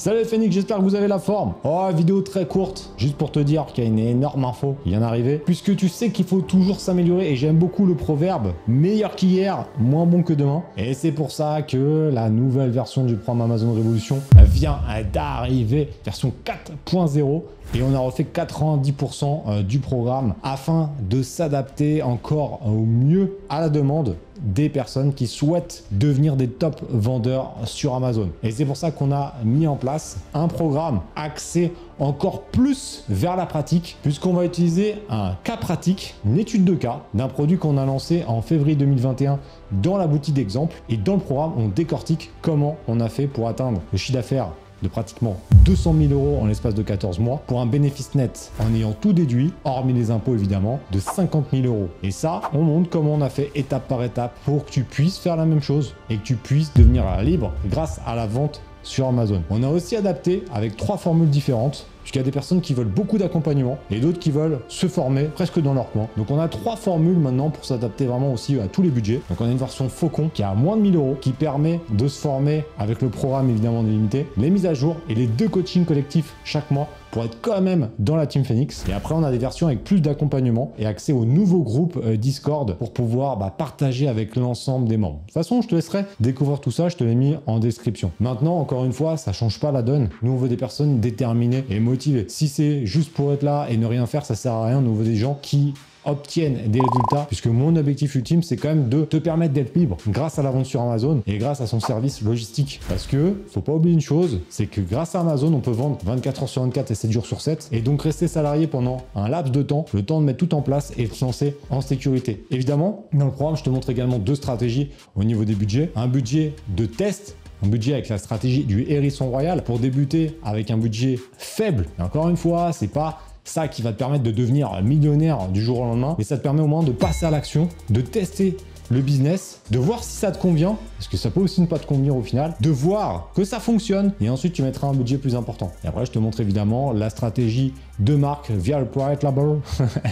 Salut Phoenix, j'espère que vous avez la forme. Oh, vidéo très courte, juste pour te dire qu'il y a une énorme info qui vient d'arriver. Puisque tu sais qu'il faut toujours s'améliorer et j'aime beaucoup le proverbe « meilleur qu'hier, moins bon que demain ». Et c'est pour ça que la nouvelle version du programme Amazon Révolution vient d'arriver, version 4.0. Et on a refait 90% du programme afin de s'adapter encore au mieux à la demande des personnes qui souhaitent devenir des top vendeurs sur Amazon. Et c'est pour ça qu'on a mis en place un programme axé encore plus vers la pratique, puisqu'on va utiliser un cas pratique, une étude de cas d'un produit qu'on a lancé en février 2021 dans la boutique d'exemple. Et dans le programme, on décortique comment on a fait pour atteindre le chiffre d'affaires de pratiquement 200 000 € en l'espace de 14 mois pour un bénéfice net en ayant tout déduit, hormis les impôts évidemment, de 50 000 €. Et ça, on montre comment on a fait étape par étape pour que tu puisses faire la même chose et que tu puisses devenir libre grâce à la vente sur Amazon. On a aussi adapté avec 3 formules différentes, puisqu'il y a des personnes qui veulent beaucoup d'accompagnement et d'autres qui veulent se former presque dans leur coin. Donc on a 3 formules maintenant pour s'adapter vraiment aussi à tous les budgets. Donc on a une version Faucon qui a moins de 1000 € qui permet de se former avec le programme évidemment délimité, les mises à jour et les 2 coachings collectifs chaque mois pour être quand même dans la Team Phoenix. Et après, on a des versions avec plus d'accompagnement et accès au nouveau groupe Discord pour pouvoir partager avec l'ensemble des membres. De toute façon, je te laisserai découvrir tout ça, je te l'ai mis en description. Maintenant, encore une fois, ça change pas la donne. Nous, on veut des personnes déterminées et motivées. Si c'est juste pour être là et ne rien faire, ça sert à rien. Nous, on veut des gens qui obtiennent des résultats, puisque mon objectif ultime, c'est quand même de te permettre d'être libre grâce à la vente sur Amazon et grâce à son service logistique. Parce que, faut pas oublier une chose, c'est que grâce à Amazon, on peut vendre 24 heures sur 24 et 7 jours sur 7, et donc rester salarié pendant un laps de temps, le temps de mettre tout en place et de se lancer en sécurité. Évidemment, dans le programme, je te montre également 2 stratégies au niveau des budgets. Un budget de test, un budget avec la stratégie du hérisson royal pour débuter avec un budget faible. Et encore une fois, c'est pas ça qui va te permettre de devenir millionnaire du jour au lendemain, mais ça te permet au moins de passer à l'action, de tester le business, de voir si ça te convient, parce que ça peut aussi ne pas te convenir au final, de voir que ça fonctionne, et ensuite tu mettras un budget plus important. Et après, je te montre évidemment la stratégie de marque via le private label,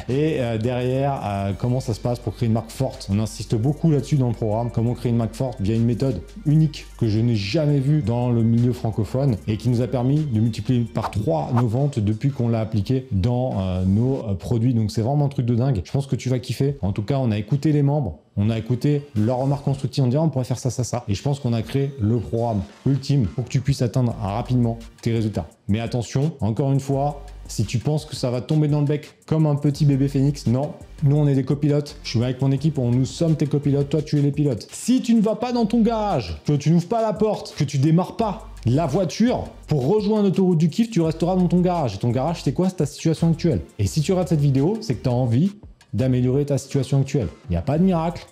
et derrière, comment ça se passe pour créer une marque forte. On insiste beaucoup là-dessus dans le programme, comment créer une marque forte via une méthode unique que je n'ai jamais vue dans le milieu francophone, et qui nous a permis de multiplier par 3 nos ventes depuis qu'on l'a appliqué dans nos produits. Donc c'est vraiment un truc de dingue. Je pense que tu vas kiffer. En tout cas, on a écouté les membres, on a écouté leurs remarques constructives en disant on pourrait faire ça, ça, ça. Et je pense qu'on a créé le programme ultime pour que tu puisses atteindre rapidement tes résultats. Mais attention, encore une fois, si tu penses que ça va tomber dans le bec comme un petit bébé Phoenix, non. Nous, on est des copilotes. Je suis avec mon équipe, nous sommes tes copilotes. Toi, tu es les pilotes. Si tu ne vas pas dans ton garage, que tu n'ouvres pas la porte, que tu démarres pas la voiture pour rejoindre l'autoroute du kiff, tu resteras dans ton garage. Et ton garage, c'est quoi? C'est ta situation actuelle. Et si tu regardes cette vidéo, c'est que tu as envie d'améliorer ta situation actuelle. Il n'y a pas de miracle.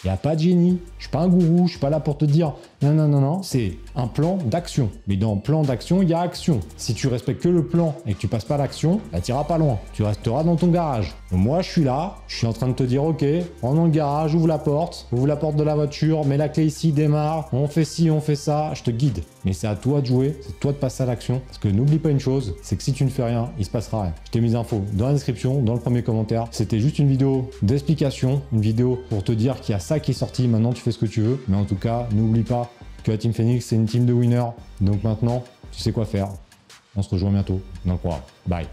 Il n'y a pas de génie, je suis pas un gourou, je suis pas là pour te dire non, non, non, non, c'est un plan d'action. Mais dans le plan d'action, il y a action. Si tu respectes que le plan et que tu passes pas l'action, tu n'iras pas loin. Tu resteras dans ton garage. Donc moi, je suis là, je suis en train de te dire ok, rentre dans le garage, ouvre la porte de la voiture, mets la clé ici, démarre, on fait ci, on fait ça, je te guide. Mais c'est à toi de jouer, c'est à toi de passer à l'action. Parce que n'oublie pas une chose, c'est que si tu ne fais rien, il se passera rien. Je t'ai mis l'info dans la description, dans le premier commentaire. C'était juste une vidéo d'explication, une vidéo pour te dire qu'il y a ça qui est sorti, maintenant tu fais ce que tu veux. Mais en tout cas, n'oublie pas que la Team Phoenix, c'est une team de winners. Donc maintenant, tu sais quoi faire. On se rejoint bientôt dans le programme. Bye.